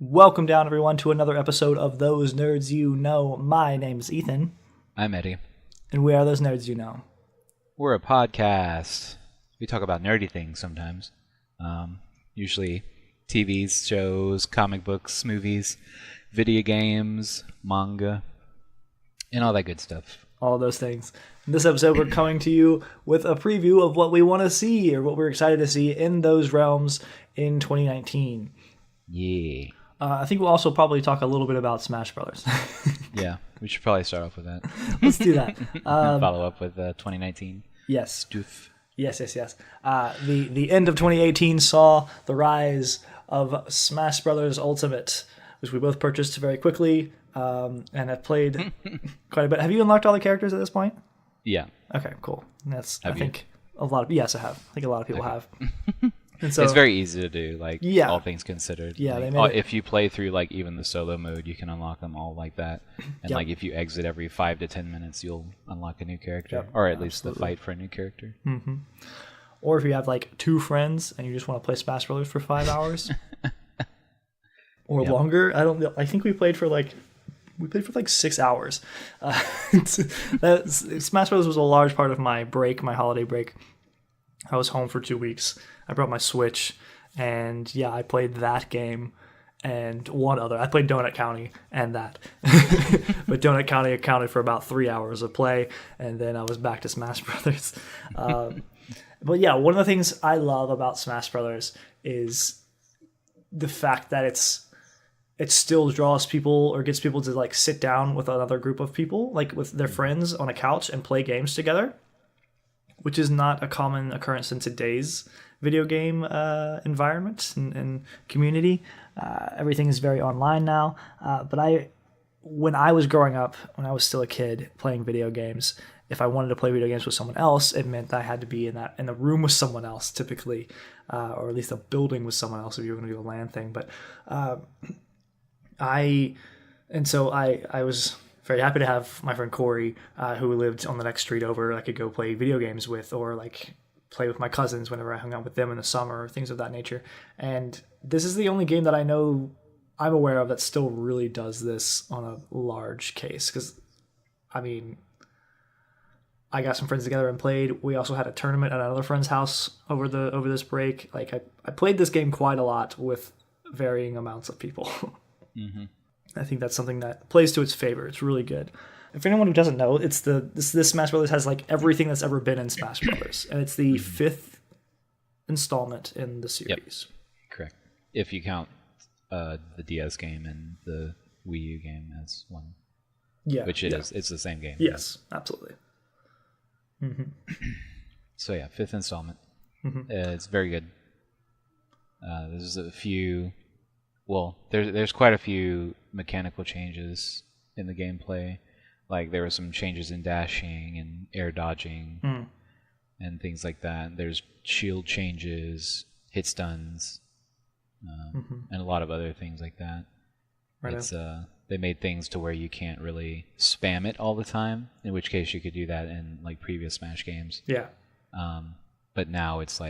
Welcome down, everyone, to another episode of Those Nerds You Know. My name's Ethan. I'm Eddie. And we are Those Nerds You Know. We're a podcast. We talk about nerdy things sometimes. Usually TVs, shows, comic books, movies, video games, manga, and all that good stuff. All those things. In this episode, we're coming to you with a preview of what we want to see, or what we're excited to see in those realms in 2019. Yeah. I think we'll also probably talk a little bit about Smash Brothers. Yeah, we should probably start off with that. Let's do that. Follow up with 2019. Yes. Stuff. Yes. The end of 2018 saw the rise of Smash Brothers Ultimate, which we both purchased very quickly and have played quite a bit. Have you unlocked all the characters at this point? Yeah. Okay, cool. Have you? Think a lot of yes, I have. I think a lot of people have. And so, it's very easy to do, all things considered. Yeah, if you play through even the solo mode, you can unlock them all like that. And if you exit every 5 to 10 minutes, you'll unlock a new character, or at least the fight for a new character. Mm-hmm. Or if you have two friends and you just want to play Smash Brothers for 5 hours or longer. I think we played for 6 hours. Smash Brothers was a large part of my holiday break. I was home for 2 weeks. I brought my Switch, and I played that game and one other. I played Donut County and that. But Donut County accounted for about 3 hours of play, and then I was back to Smash Brothers. But one of the things I love about Smash Brothers is the fact that it still draws people or gets people to sit down with another group of people, with their friends on a couch and play games together, which is not a common occurrence in today's video game environment and community. Everything is very online now. But when I was growing up, when I was still a kid playing video games, if I wanted to play video games with someone else, it meant that I had to be in the room with someone else, typically, or at least a building with someone else if you were going to do a LAN thing. But I was very happy to have my friend Corey, who lived on the next street over. I could go play video games with, or play with my cousins whenever I hung out with them in the summer, or things of that nature. And this is the only game that I'm aware of that still really does this on a large case. Because, I got some friends together and played. We also had a tournament at another friend's house over this break. I played this game quite a lot with varying amounts of people. Mm-hmm. I think that's something that plays to its favor. It's really good. If anyone who doesn't know, this Smash Brothers has everything that's ever been in Smash Brothers, and it's the 5th installment in the series. Yep. Correct. If you count the DS game and the Wii U game as one. Yeah. Which it is. It's the same game. Yes, absolutely. Mm-hmm. So 5th installment. Mm-hmm. It's very good. There's a few. Well, there's quite a few mechanical changes in the gameplay. There were some changes in dashing and air dodging and things like that. There's shield changes, hit stuns, and a lot of other things like that. Right. They made things to where you can't really spam it all the time, in which case you could do that in previous Smash games. Yeah. But now it's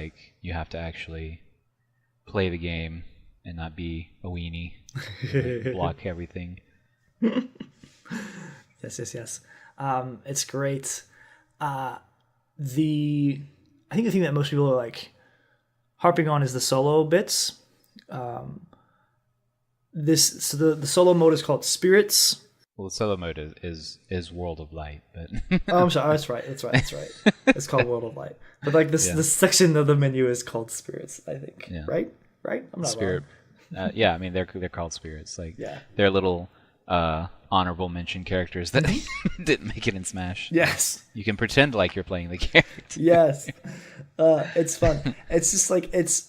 you have to actually play the game and not be a weenie, block everything. Yes. It's great. I think the thing that most people are harping on is the solo bits. The solo mode is called Spirits. Well, the solo mode is World of Light, but oh, I'm sorry. That's right. It's called World of Light. But this section of the menu is called Spirits, I think. Yeah. Right? I'm not Spirit. wrong. They're called Spirits. They're little honorable mention characters that didn't make it in Smash. Yes. You can pretend like you're playing the character. Yes. It's fun. It's just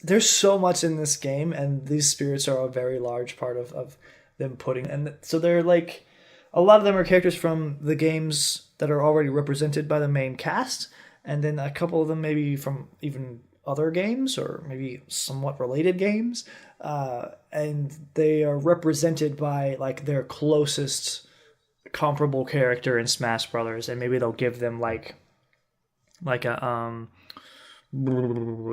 there's so much in this game, and these spirits are a very large part of them putting. And so they're a lot of them are characters from the games that are already represented by the main cast, and then a couple of them maybe from even other games or maybe somewhat related games. And they are represented by their closest comparable character in Smash Brothers, and maybe they'll give them a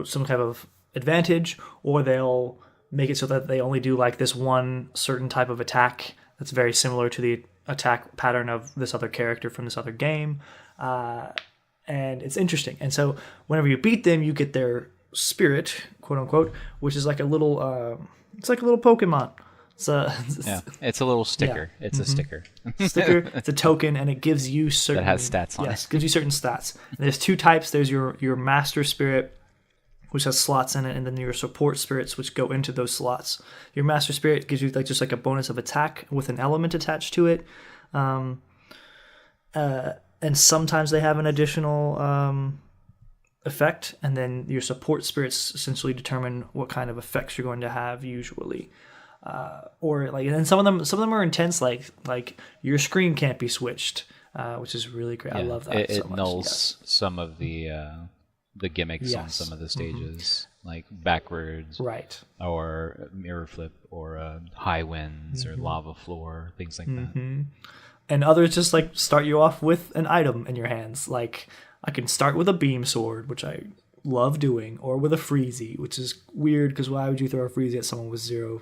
some kind of advantage, or they'll make it so that they only do like this one certain type of attack that's very similar to the attack pattern of this other character from this other game. And it's interesting. And so whenever you beat them, you get their spirit, quote unquote, which is like a little, it's like a little Pokemon. It's a little sticker. Yeah. It's a sticker. It's a token, and it gives you certain... That has stats on it. Yes, gives you certain stats. And there's two types. There's your master spirit, which has slots in it, and then your support spirits, which go into those slots. Your master spirit gives you just like a bonus of attack with an element attached to it. And sometimes they have an additional effect, and then your support spirits essentially determine what kind of effects you're going to have usually. Or like, and some of them are intense, like your screen can't be switched, which is really great. Yeah, I love that. It nulls some of the gimmicks on some of the stages, like backwards, right, or mirror flip, or high winds, or lava floor, things like that. And others just like start you off with an item in your hands. Like I can start with a beam sword, which I love doing, or with a freezy, which is weird because why would you throw a freezy at someone with 0%?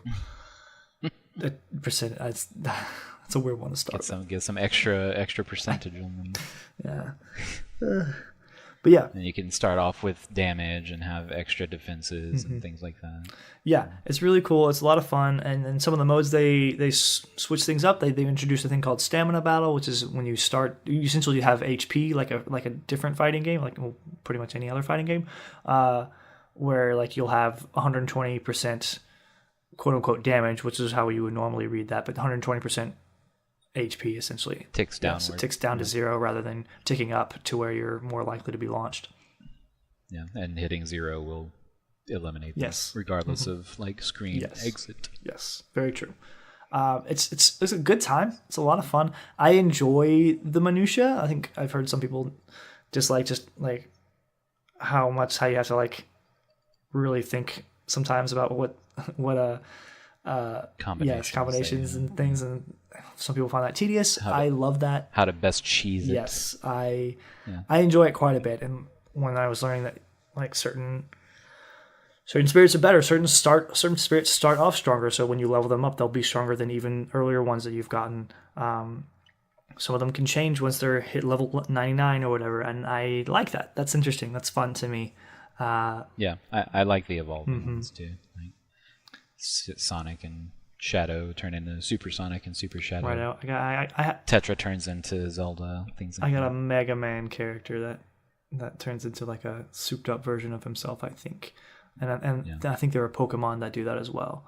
That's a weird one to start. Get some extra percentage on them. Yeah. But yeah, and you can start off with damage and have extra defenses and things like that. Yeah, it's really cool. It's a lot of fun, and some of the modes they switch things up. They introduced a thing called stamina battle, which is when you start, you essentially have HP like a different fighting game, like pretty much any other fighting game, where like you'll have 120% quote unquote damage, which is how you would normally read that, but 120% HP essentially ticks down. Yes, it ticks down to 0 rather than ticking up to where you're more likely to be launched. Yeah, and hitting 0 will eliminate them, regardless of like screen exit. Yes, very true. It's a good time. It's a lot of fun. I enjoy the minutia. I think I've heard some people just like how you have to like really think sometimes about what combinations and things, and some people find that tedious. I love that. How to best cheese it. Yes, I enjoy it quite a bit. And when I was learning that like certain spirits are better, certain spirits start off stronger, so when you level them up, they'll be stronger than even earlier ones that you've gotten. Some of them can change once they're hit level 99 or whatever, and I like that. That's interesting. That's fun to me. I like the evolving ones too. Like Sonic and Shadow turn into Super Sonic and Super Shadow. Right. I Tetra turns into Zelda. Things like that. I got a Mega Man character that turns into like a souped up version of himself, I think. And I think there are Pokemon that do that as well.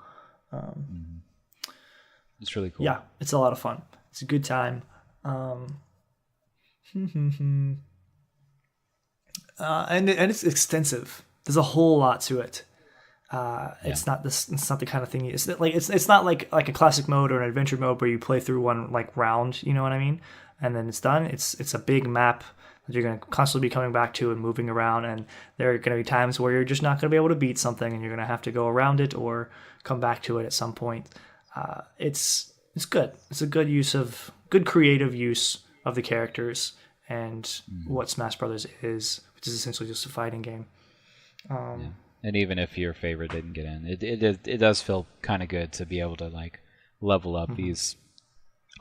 It's really cool. Yeah, it's a lot of fun. It's a good time. And it's extensive. There's a whole lot to it. It's not the kind of thing. It's not like a classic mode or an adventure mode where you play through one like round. You know what I mean? And then it's done. It's a big map that you're going to constantly be coming back to and moving around. And there are going to be times where you're just not going to be able to beat something, and you're going to have to go around it or come back to it at some point. It's good. It's a good creative use of the characters and what Smash Brothers is, which is essentially just a fighting game. And even if your favorite didn't get in, it does feel kind of good to be able to like level up these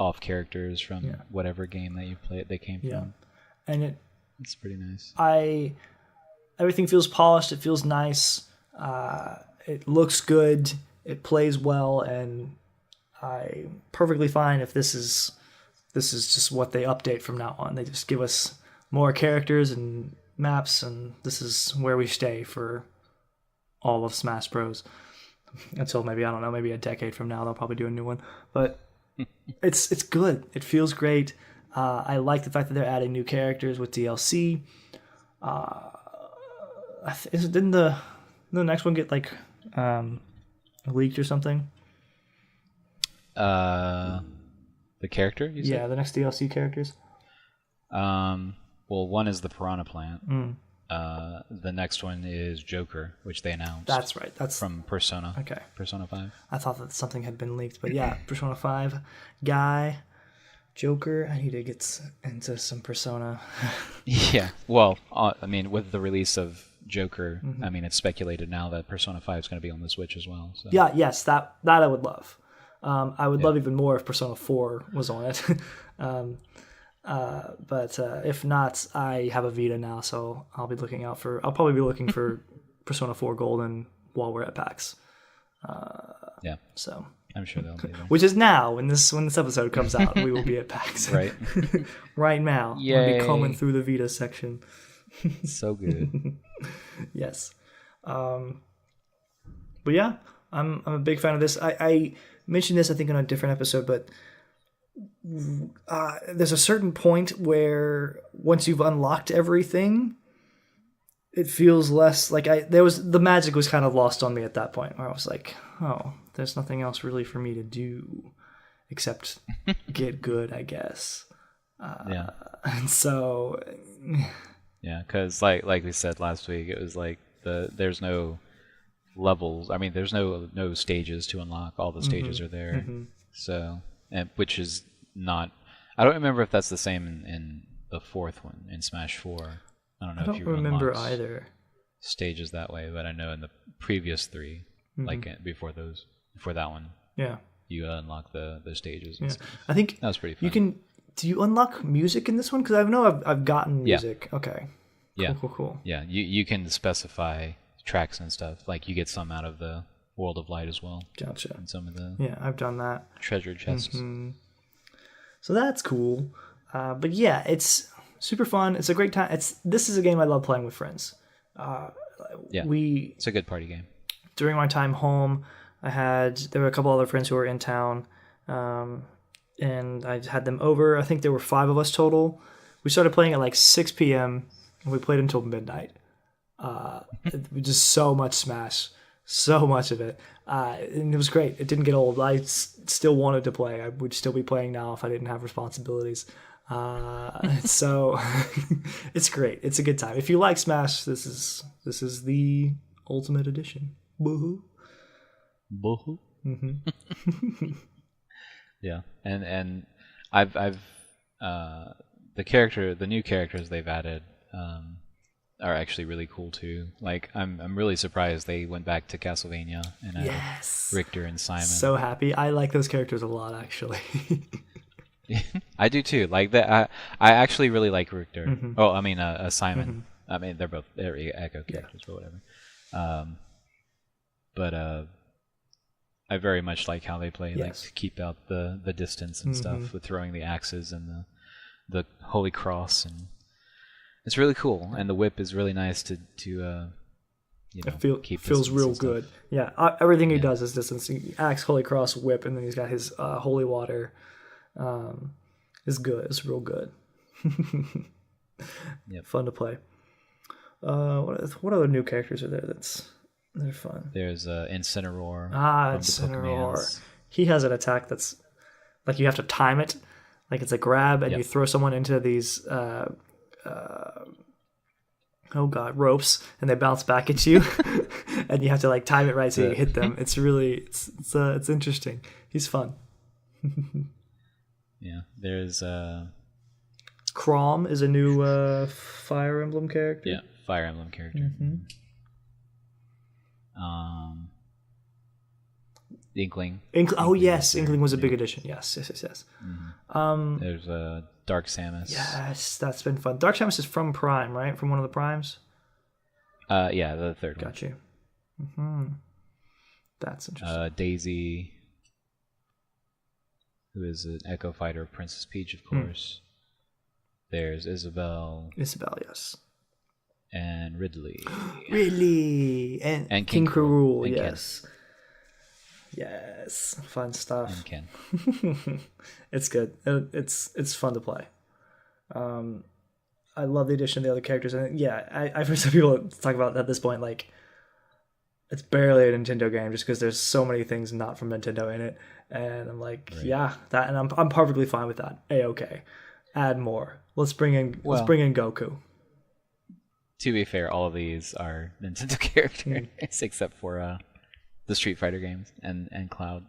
off characters from whatever game that you played they came from. And it's pretty nice. Everything feels polished. It feels nice. It looks good. It plays well, and I'm perfectly fine if this is just what they update from now on. They just give us more characters and maps, and this is where we stay for all of Smash Bros. Until maybe a decade from now they'll probably do a new one. But it's good. It feels great. I like the fact that they're adding new characters with DLC. Didn't the next one get like leaked or something? The character? You said? Yeah, the next DLC characters. Well, one is the Piranha Plant. The next one is Joker, which they announced. That's right. That's from Persona. Okay. Persona 5. I thought that something had been leaked, but yeah, Persona 5 guy, Joker. I need to get into some Persona. Yeah. Well, I mean, with the release of Joker. I mean, it's speculated now that Persona 5 is going to be on the Switch as well. So. Yeah, yes, that I would love. I would love even more if Persona 4 was on it. But if not, I have a Vita now, so I'll probably be looking for Persona 4 Golden while we're at PAX. Yeah. So I'm sure they'll be there. which is now when this episode comes out, we will be at PAX. Right. Right now. Yay. We'll be combing through the Vita section. So good. Yes. But yeah, I'm a big fan of this. I mentioned this, I think, on a different episode, but there's a certain point where once you've unlocked everything, it feels less like the magic was kind of lost on me at that point, where I was like, oh, there's nothing else really for me to do except get good, I guess. Yeah. And so, Yeah, because like we said last week, it was like there's no levels. I mean, there's no stages to unlock. All the stages are there. So, which is not. I don't remember if that's the same in the fourth one in Smash 4. I don't know if you remember unlocked either stages that way, but I know in the previous three, like before that one, you unlock the stages. And stuff. I think that was pretty fun. Do you unlock music in this one? Because I know I've gotten music. Okay. Cool. Yeah, you can specify tracks and stuff. Like you get some out of the World of Light as well. Gotcha. And some of the I've done that. treasure chests. So that's cool. But yeah, it's super fun. It's a great time. This is a game I love playing with friends. It's a good party game. During my time home, there were a couple other friends who were in town, and I had them over. I think there were 5 of us total. We started playing at like 6 p.m. and we played until midnight. Just so much Smash, so much of it, and it was great. It didn't get old. I still wanted to play. I would still be playing now if I didn't have responsibilities. So it's great. It's a good time. If you like Smash, this is the ultimate edition. Boo-hoo. Boo-hoo. Yeah, and I've the new characters they've added are actually really cool too. Like I'm really surprised they went back to Castlevania and added Richter and Simon. So happy. I like those characters a lot, actually. I do too. Like that, I actually really like Richter. Oh, I mean Simon. I mean they're Echo characters, but whatever. But I very much like how they play. Like to keep out the distance and stuff with throwing the axes and the Holy Cross, and it's really cool. And the whip is really nice to keep feels real good. Yeah, everything he does is distance. Axe, Holy Cross, whip, and then he's got his holy water. Is good. It's real good. Fun to play. What other new characters are there? They're fun. There's Incineroar. Incineroar. He has an attack that's like you have to time it. Like it's a grab, and you throw someone into these ropes, and they bounce back at you, and you have to like time it right so you hit them. It's really it's interesting. He's fun. Yeah, there's Chrom is a new Fire Emblem character. Yeah, Fire Emblem character. Inkling. Oh yes, Inkling was a big addition. Yes. There's Dark Samus. Yes, that's been fun. Dark Samus is from Prime, right? From one of the Primes. Yeah, the third one. Got you. That's interesting. Daisy, who is an Echo Fighter, Princess Peach, of course. There's Isabelle. Isabelle, yes. And Ridley. And King Krul, and yes. Ken. Yes, fun stuff. And Ken. It's good. It's fun to play. I love the addition of the other characters, and I've heard some people talk about at this point like it's barely a Nintendo game just because there's so many things not from Nintendo in it, and I'm like, and I'm perfectly fine with that. A-okay. Add more. Let's bring in Goku. To be fair, all of these are Nintendo characters except for the Street Fighter games and Cloud.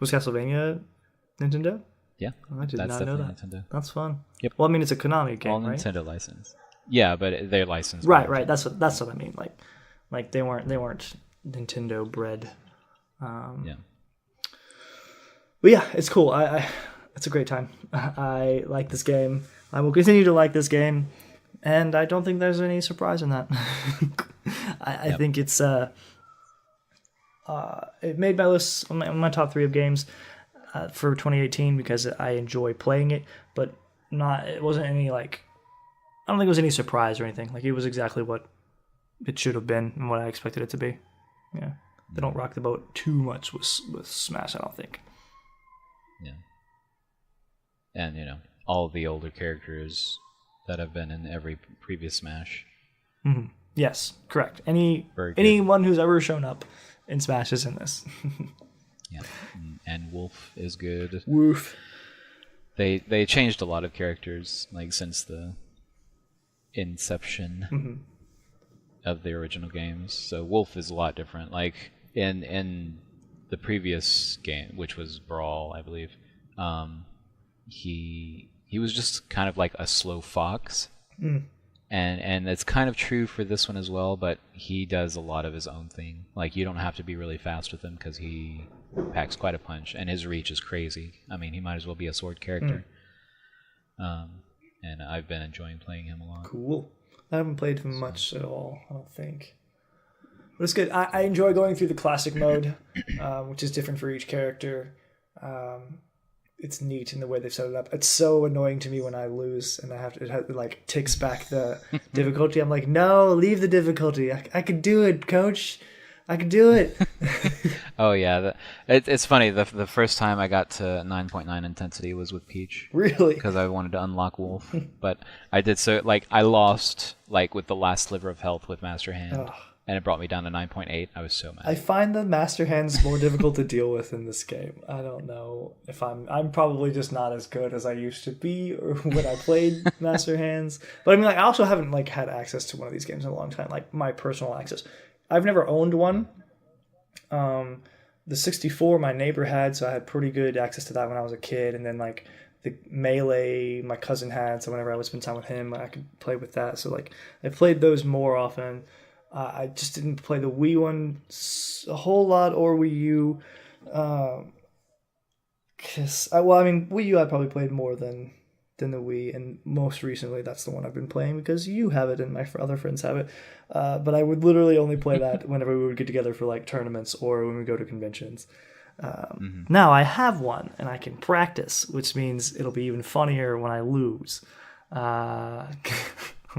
Was Castlevania Nintendo? Yeah, I did not know that. Nintendo. That's fun. Yep. Well, I mean, it's a Konami game, all right? Nintendo license. Yeah, but they're licensed. Right. That's what I mean. Like they weren't Nintendo bred. Yeah. But yeah, it's cool. It's a great time. I like this game. I will continue to like this game, and I don't think there's any surprise in that. I think it's it made my list on my top 3 of games for 2018 because I enjoy playing it, but it wasn't any like, I don't think it was any surprise or anything. Like, it was exactly what it should have been and what I expected it to be. Yeah, they don't rock the boat too much with Smash, I don't think. Yeah, and all of the older characters that have been in every previous Smash. Mm-hmm. Yes, correct. Anyone who's ever shown up in Smash is in this. Yeah, and Wolf is good. Woof. They changed a lot of characters like since the inception of the original games. So Wolf is a lot different. Like in the previous game, which was Brawl, I believe, he was just kind of like a slow fox. And it's kind of true for this one as well, but he does a lot of his own thing. Like, you don't have to be really fast with him because he packs quite a punch, and his reach is crazy. I mean, he might as well be a sword character. And I've been enjoying playing him a lot. Cool. I haven't played him much at all, I don't think. But it's good. I enjoy going through the classic mode, which is different for each character. It's neat in the way they've set it up. It's so annoying to me when I lose and it like ticks back the difficulty. I'm like, no, leave the difficulty. I could do it, coach. I could do it. Oh yeah, it's funny. The first time I got to 9.9 intensity was with Peach. Really? Because I wanted to unlock Wolf, but I did so. Like, I lost like with the last sliver of health with Master Hand. Ugh. And it brought me down to 9.8. I was so mad. I find the Master Hands more difficult to deal with in this game. I don't know if I'm probably just not as good as I used to be or when I played Master Hands. But I mean, like, I also haven't like had access to one of these games in a long time. Like, my personal access. I've never owned one. The 64 my neighbor had, so I had pretty good access to that when I was a kid. And then like the Melee my cousin had, so whenever I would spend time with him, I could play with that. So like I played those more often. I just didn't play the Wii one a whole lot or Wii U. Wii U I probably played more than the Wii, and most recently that's the one I've been playing because you have it and my other friends have it. But I would literally only play that whenever we would get together for like tournaments or when we go to conventions. Now I have one and I can practice, which means it'll be even funnier when I lose. I'm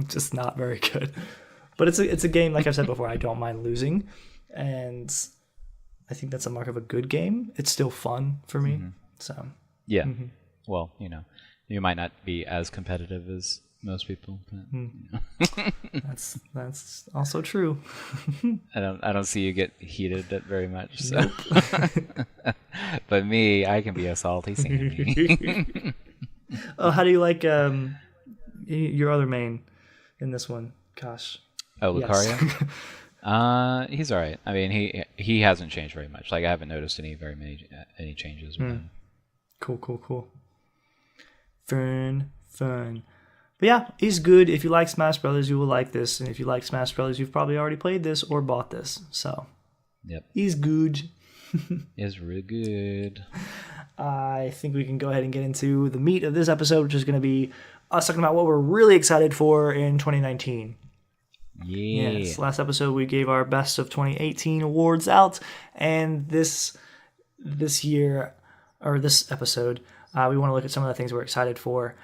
just not very good. But it's a game, like I've said before, I don't mind losing, and I think that's a mark of a good game. It's still fun for me. So yeah, well, you might not be as competitive as most people. But, that's also true. I don't see you get heated very much. So. Nope. But me, I can be a salty Sammy. Oh, how do you like your other main in this one? Gosh. Oh, Lucario? Yes. He's all right. I mean, he hasn't changed very much. Like, I haven't noticed any changes with him. Cool. Fun. But yeah, he's good. If you like Smash Brothers, you will like this. And if you like Smash Brothers, you've probably already played this or bought this. So, yep, he's good. He's really good. I think we can go ahead and get into the meat of this episode, which is going to be us talking about what we're really excited for in 2019. Yeah. Yes, last episode we gave our best of 2018 awards out, and this year, or this episode, we want to look at some of the things we're excited for.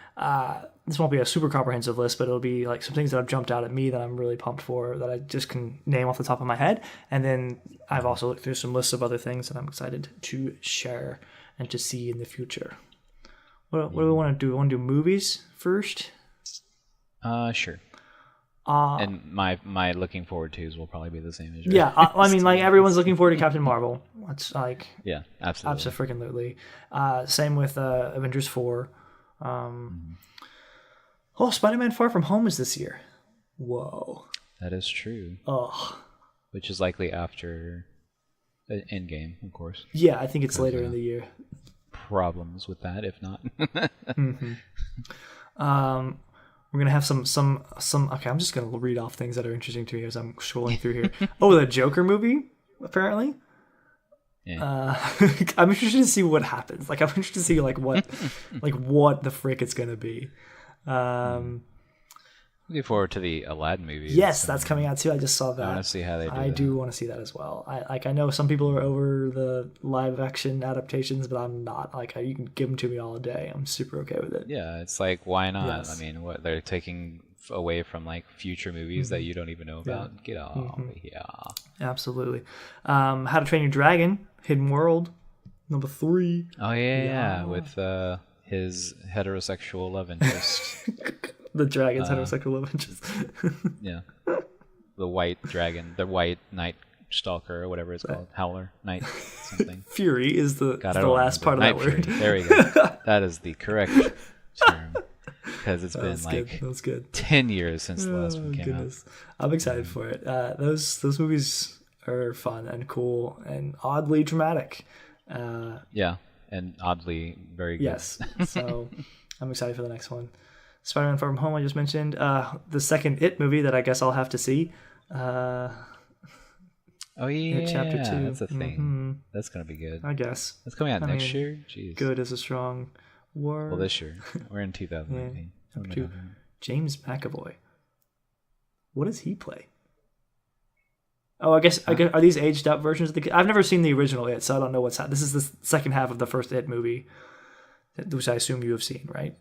This won't be a super comprehensive list, but it'll be like some things that have jumped out at me that I'm really pumped for, that I just can name off the top of my head. And then I've also looked through some lists of other things that I'm excited to share and to see in the future. What do we want to do? We want to do movies first? Sure. And my looking forward to's will probably be the same as yours. Yeah, I mean, like, everyone's looking forward to Captain Marvel. It's like, yeah, absolutely. Absolutely. Same with Avengers 4. Oh, Spider-Man Far From Home is this year. Whoa. That is true. Oh. Which is likely after Endgame, of course. Yeah, I think it's later in the year. Problems with that, if not. We're gonna have some. Okay, I'm just gonna read off things that are interesting to me as I'm scrolling through here. Oh, the Joker movie, apparently. Yeah. I'm interested to see what happens. Like, I'm interested to see like what the frick it's gonna be. Looking forward to the Aladdin movie. Yes, that's coming out too. I just saw that. I want to see how they do. I do want to see that as well. I know some people are over the live action adaptations, but I'm not. Like, you can give them to me all day. I'm super okay with it. Yeah, it's like, why not? Yes. I mean, what they're taking away from like future movies that you don't even know about. Yeah. Get off. Yeah. Absolutely. How to Train Your Dragon, Hidden World, number 3. Oh yeah. With his heterosexual love interest. The dragon's heterosexual love interest. Yeah. The white dragon, the white night stalker, or whatever it's called. Howler, night, something. Fury is the last part of that word. There we go. That is the correct term. Because it's been like 10 years since the last one came out. I'm excited for it. Those movies are fun and cool and oddly dramatic. Yeah, and oddly very good. Yes. So I'm excited for the next one. Spider-Man Far From Home, I just mentioned. The second It movie that I guess I'll have to see. Oh yeah, It Chapter 2. That's a thing. Mm-hmm. That's gonna be good. I guess. That's coming out next year? Jeez. Good is a strong word. Well, this year. We're in 2019. Chapter 2. James McAvoy. What does he play? Oh, I guess are these aged up versions of the... I've never seen the original It, so I don't know what's happening. This is the second half of the first It movie, which I assume you have seen, right?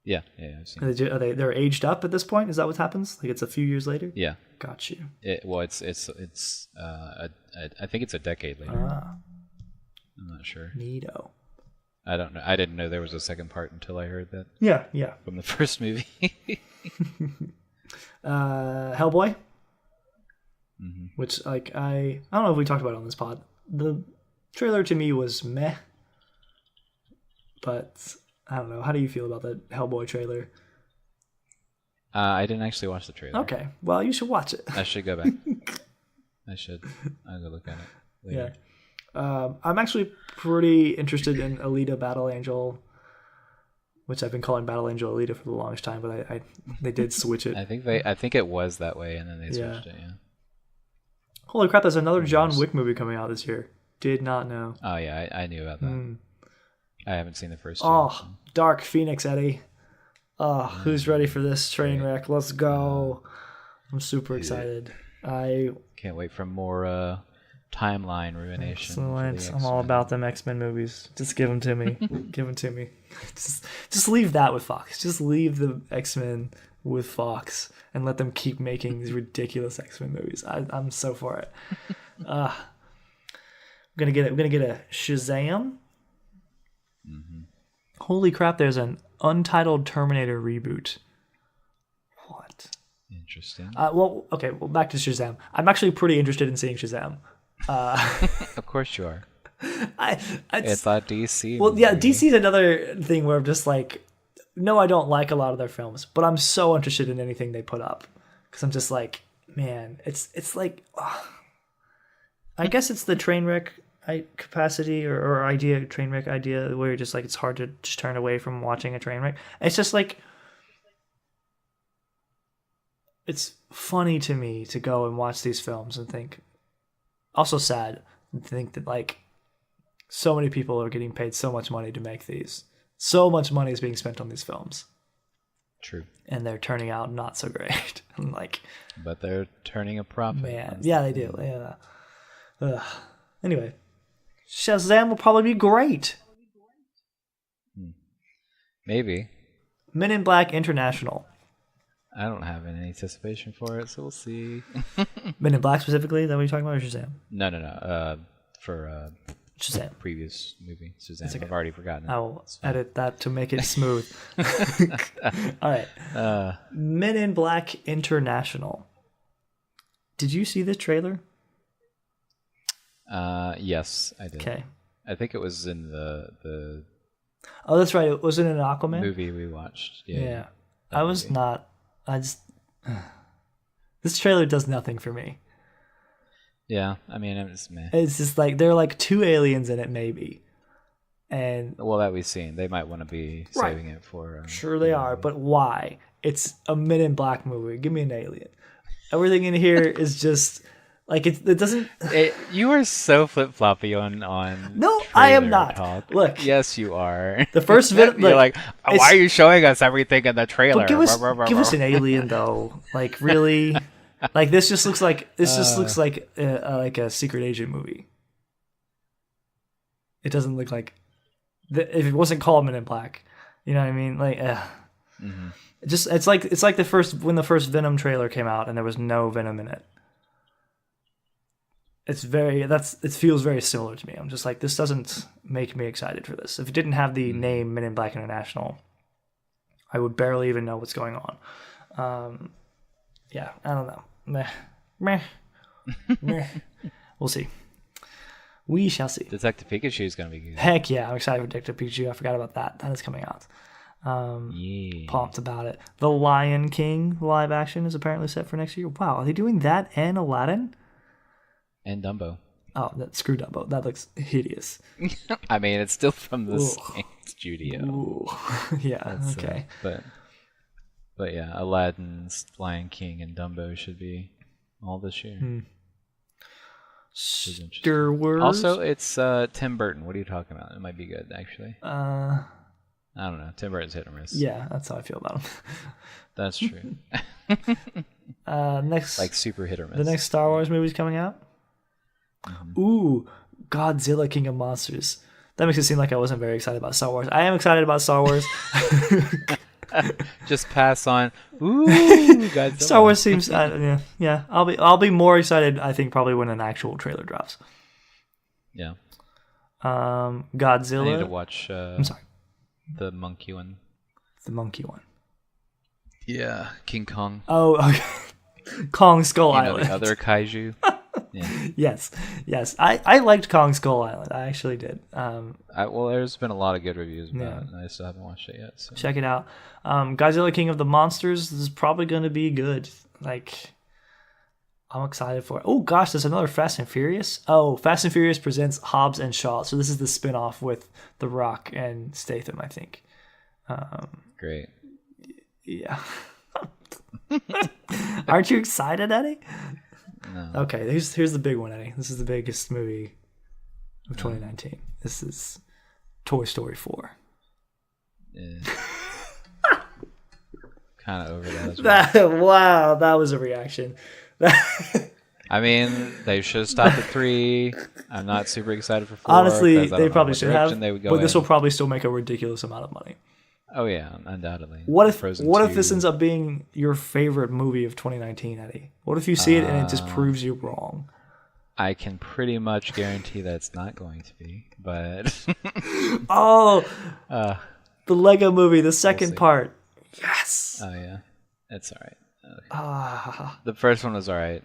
Yeah, I've seen it. They're aged up at this point? Is that what happens? Like, it's a few years later? Yeah. Got you. I think it's a decade later. I'm not sure. Neato. I don't know. I didn't know there was a second part until I heard that. Yeah. From the first movie. Hellboy. Mm-hmm. Which, like, I don't know if we talked about it on this pod. The trailer to me was meh. But I don't know. How do you feel about the Hellboy trailer? I didn't actually watch the trailer. Okay. Well, you should watch it. I should go back. I should. I'll go look at it later. Yeah. I'm actually pretty interested in Alita Battle Angel, which I've been calling Battle Angel Alita for the longest time, but they did switch it. I think it was that way, and then they switched it. Yeah. Holy crap! There's another John Wick movie coming out this year. Did not know. Oh yeah, I knew about that. I haven't seen the first two. Oh, Dark Phoenix, Eddie. Oh, who's ready for this train wreck? Let's go. I'm super excited. I can't wait for more timeline ruination. Excellent. I'm all about them X-Men movies. Just give them to me. Give them to me. Just leave that with Fox. Just leave the X-Men with Fox and let them keep making these ridiculous X-Men movies. I'm so for it. We're gonna get a Shazam. Mm-hmm. Holy crap! There's an untitled Terminator reboot. What? Interesting. Well, back to Shazam. I'm actually pretty interested in seeing Shazam. Of course you are. It's a DC. Well, movie. yeah, DC is another thing where I'm just like, no, I don't like a lot of their films, but I'm so interested in anything they put up because I'm just like, man, it's like, I guess it's the train wreck capacity or idea, train wreck idea, where you're just like, it's hard to just turn away from watching a train wreck. It's just like, it's funny to me to go and watch these films and think, also sad, and think that like so many people are getting paid so much money to make these. So much money is being spent on these films. True. And they're turning out not so great. But they're turning a profit. Man, yeah, they do. Yeah. Anyway, Shazam will probably be great. Maybe. Men in Black International. I don't have any anticipation for it, so we'll see. Men in Black specifically? Is that what you're talking about, or Shazam? No. For Shazam. Previous movie, Shazam. Okay. I've already forgotten. I will edit that to make it smooth. All right. Men in Black International. Did you see this trailer? Yes, I did. Okay. I think it was in the Oh, that's right. It was in an Aquaman movie we watched. Yeah. I was movie. not. I just. This trailer does nothing for me. Yeah, I mean, it's meh. It's just like there are like 2 aliens in it, maybe. And well, that we've seen. They might want to be saving it for. Sure, they are, but why? It's a Men in Black movie. Give me an alien. Everything in here is just like it doesn't. You are so flip floppy on. No, I am not. Talk. Look, yes, you are. The first Venom. You're like, why are you showing us everything in the trailer? But give us an alien though. Like really, like this just looks like a secret agent movie. It doesn't look like if it wasn't called Men in Black. You know what I mean? Like, it's like when the first Venom trailer came out and there was no Venom in it. It feels very similar to me. I'm just like, this doesn't make me excited for this. If it didn't have the name Men in Black International, I would barely even know what's going on. Yeah, I don't know. Meh. We'll see. We shall see. Detective Pikachu is going to be good. Heck yeah, I'm excited for Detective Pikachu. I forgot about that. That is coming out. Pumped about it. The Lion King live action is apparently set for next year. Wow, are they doing that and Aladdin? And Dumbo. Oh, screw Dumbo. That looks hideous. I mean, it's still from the same studio. Ooh. Yeah, okay. But yeah, Aladdin's, Lion King, and Dumbo should be all this year. Star Wars. Also, it's Tim Burton. What are you talking about? It might be good, actually. I don't know. Tim Burton's hit or miss. Yeah, that's how I feel about him. That's true. Next, like super hit or miss. The next Star Wars movie's coming out. Ooh, Godzilla King of Monsters. That makes it seem like I wasn't very excited about Star Wars. I am excited about Star Wars. Just pass on. Ooh, Godzilla. Star Wars seems. Yeah. I'll be more excited. I think probably when an actual trailer drops. Yeah. Godzilla. I need to watch. I'm sorry. The monkey one. The monkey one. Yeah, King Kong. Oh, okay. Kong Skull Island. The other kaiju. Yeah. Yes. I liked Kong Skull Island. I actually did. Well, there's been a lot of good reviews about it, and I still haven't watched it yet. So. Check it out. Godzilla King of the Monsters is probably going to be good. Like, I'm excited for it. Oh, gosh, there's another Fast and Furious. Oh, Fast and Furious presents Hobbs and Shaw. So this is the spinoff with The Rock and Statham, I think. Great. Yeah. Aren't you excited, Eddie? No. Okay, here's the big one, Eddie. This is the biggest movie of 2019. This is Toy Story 4. Yeah. Kind of over that as well. Wow, that was a reaction. I mean, they should have stopped at 3. I'm not super excited for 4. Honestly, they probably should have. But this in. will probably still make a ridiculous amount of money. Oh yeah, undoubtedly. What if this ends up being your favorite movie of 2019, Eddie? What if you see it and it just proves you wrong? I can pretty much guarantee that it's not going to be, but the Lego Movie, the second part. Yes. Oh yeah, it's all right. Okay. The first one was all right.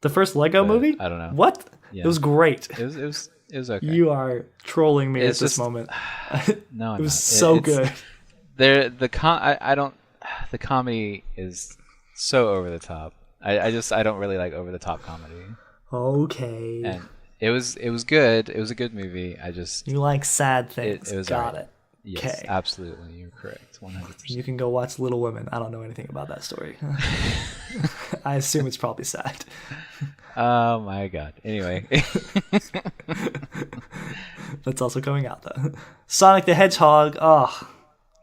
The first Lego movie? I don't know. What? Yeah. It was great. It was okay. You are trolling me at this moment. No, it was so good. The comedy is so over the top. I don't really like over the top comedy. Okay. And it was good. It was a good movie. You like sad things. It was Got right. it. Yes, okay. Absolutely. You're correct. 100%. You can go watch Little Women. I don't know anything about that story. I assume it's probably sad. Oh my god. Anyway. That's also coming out though. Sonic the Hedgehog. Oh.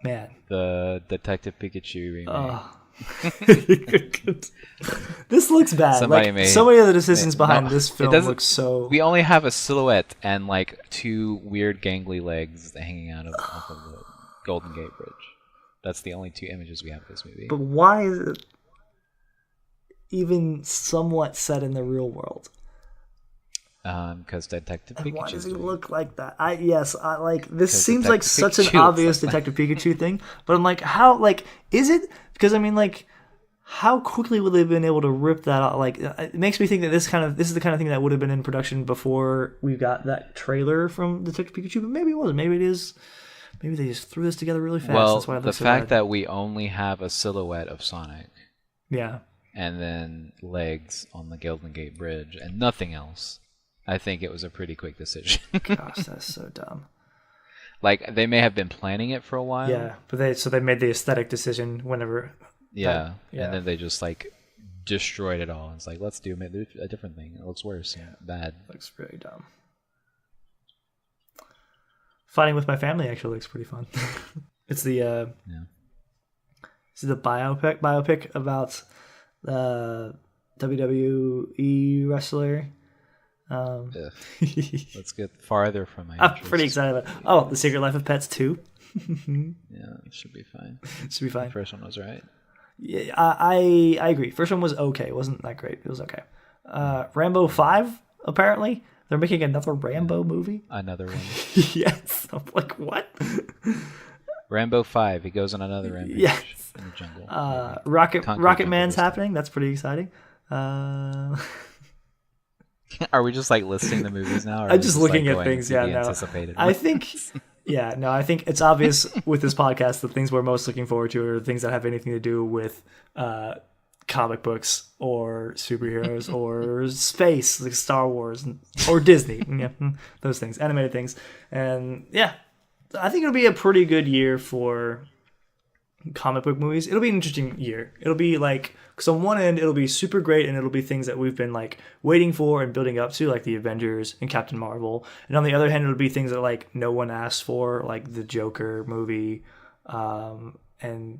Man. The Detective Pikachu remake. This looks bad. So many of the decisions behind this film look so... We only have a silhouette and like 2 weird gangly legs hanging out of the Golden Gate Bridge. That's the only 2 images we have of this movie. But why is it even somewhat set in the real world? Because Detective Pikachu. Why does he look like that? This seems like such an obvious Detective Pikachu thing, but I'm like, how? Like, is it? Because I mean, like, how quickly would they have been able to rip that out? Like, it makes me think that this is the kind of thing that would have been in production before we got that trailer from Detective Pikachu. But maybe it wasn't. Maybe it is. Maybe they just threw this together really fast. Well, that's why the fact that we only have a silhouette of Sonic. Yeah. And then legs on the Golden Gate Bridge and nothing else. I think it was a pretty quick decision. Gosh, that's so dumb. Like, they may have been planning it for a while. Yeah, but they made the aesthetic decision whenever Yeah. Yeah. And then they just like destroyed it all. It's like, let's do a different thing. It looks worse and bad. Looks very dumb. Fighting with My Family actually looks pretty fun. It's the It's the biopic about the WWE wrestler. Let's get farther from my I'm interest. pretty excited about it. Oh, The Secret Life of Pets 2. Yeah, it should be fine. Should be fine. The first one was right. Yeah, I agree. First one was okay. It wasn't that great. It was okay. Rambo 5, apparently. They're making another Rambo movie. Another one. Yes. I'm like, what? Rambo 5. He goes on another rampage Yes. in the jungle. Rocket Man's happening. That's pretty exciting. Are we just like listing the movies now? Or I'm just looking like at things. Yeah, no. Anticipated I think. Yeah, no. I think it's obvious with this podcast the things we're most looking forward to are things that have anything to do with comic books or superheroes or space, like Star Wars or Disney. Yeah, those things, animated things, and yeah, I think it'll be a pretty good year for comic book movies. It'll be an interesting year. It'll be like, because on one end it'll be super great and it'll be things that we've been like waiting for and building up to, like the Avengers and Captain Marvel, and on the other hand it'll be things that like no one asked for, like the Joker movie, and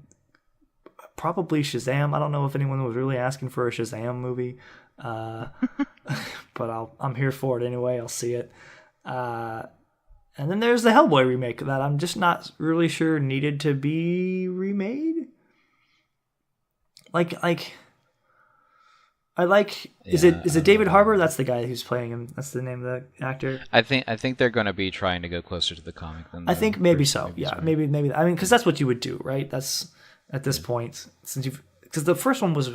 probably Shazam. I don't know if anyone was really asking for a Shazam movie, but I'm here for it anyway. I'll see it. And then there's the Hellboy remake that I'm just not really sure needed to be remade. Is it David Harbour? That's the guy who's playing him. That's the name of the actor. I think they're going to be trying to go closer to the comic than I think maybe so. Yeah, maybe. I mean, because that's what you would do, right? That's at this point, because the first one was.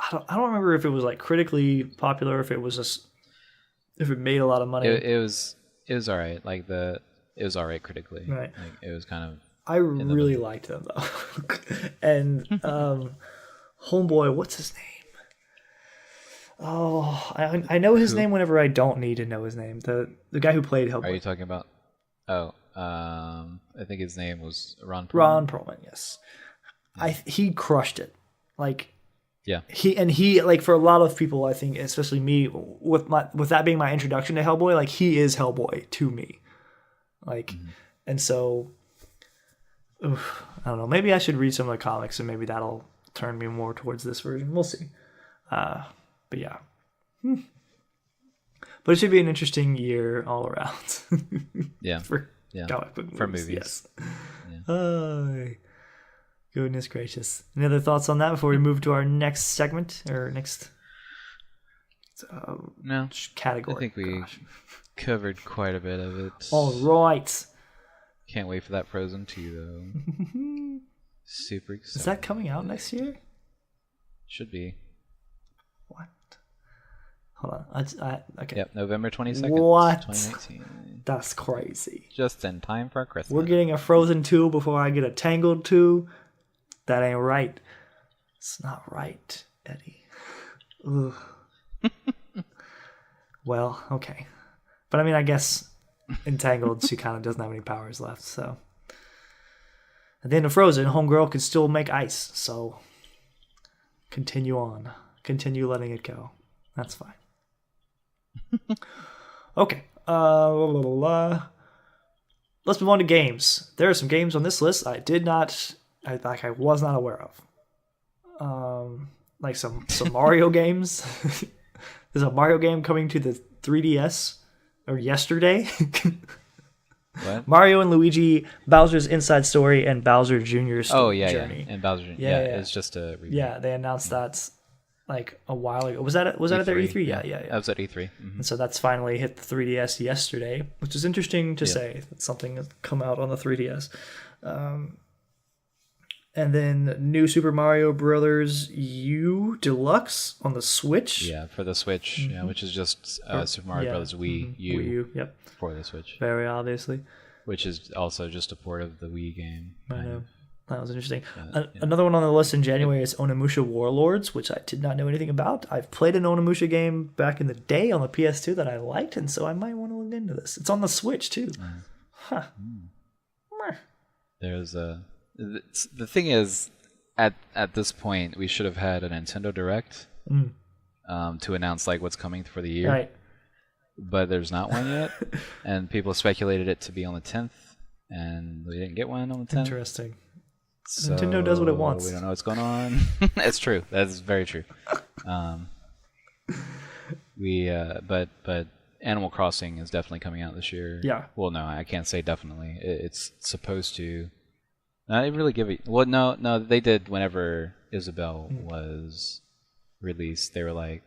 I don't remember if it was like critically popular, if it made a lot of money. It was all right. It was all right critically. Right. Like, it was kind of. I really liked them though, and homeboy, what's his name? Oh, I know his name whenever I don't need to know his name. The guy who played Hellboy. Are you talking about? Oh, I think his name was Ron Perlman. Ron Perlman, yes. Yeah. He crushed it. Like, yeah. He like, for a lot of people, I think, especially me, with that being my introduction to Hellboy, like he is Hellboy to me. Like, and so, I don't know. Maybe I should read some of the comics, and maybe that'll turn me more towards this version. We'll see. But yeah. But it should be an interesting year all around. Yeah. For comic book movies. For movies. Yes. Yeah. Goodness gracious. Any other thoughts on that before we move to our next segment or next no category? I think we covered quite a bit of it. All right. Can't wait for that Frozen 2 though. Super excited. Is that coming out next year? Should be. What? Hold on. Okay. Yep, November 22nd. What? 2019. That's crazy. Just in time for Christmas. We're getting a Frozen 2 before I get a Tangled 2. That ain't right. It's not right, Eddie. Ugh. Well, okay. But I mean, I guess Entangled, she kind of doesn't have any powers left, so. At the end of Frozen, Homegirl could still make ice, so continue on. Continue letting it go. That's fine. Okay. Let's move on to games. There are some games on this list I was not aware of. Like some Mario games. There's a Mario game coming to the 3DS yesterday. What? Mario and Luigi, Bowser's Inside Story, and Bowser Jr.'s Journey. Oh, yeah. And Bowser Jr. Yeah, it's just a review. Yeah, they announced that like a while ago. Was that at their E3? Yeah. That was at E3. Mm-hmm. And so that's finally hit the 3DS yesterday, which is interesting to say that something has come out on the 3DS. And then new Super Mario Brothers U Deluxe on the Switch. Yeah, for the Switch, which is just Super Mario Brothers Wii U. Wii U, yep. For the Switch. Very obviously. Which is also just a port of the Wii game. I know. That was interesting. Another one on the list in January is Onimusha Warlords, which I did not know anything about. I've played an Onimusha game back in the day on the PS2 that I liked, and so I might want to look into this. It's on the Switch, too. Huh. There's the thing is, at this point, we should have had a Nintendo Direct to announce like what's coming for the year. Right. But there's not one yet, and people speculated it to be on the 10th, and we didn't get one on the 10th. Interesting. So Nintendo does what it wants. We don't know what's going on. It's true. That's very true. But Animal Crossing is definitely coming out this year. Yeah. Well, no, I can't say definitely. It's supposed to. No, they really give it. Well, no, they did whenever Isabelle was released. They were like,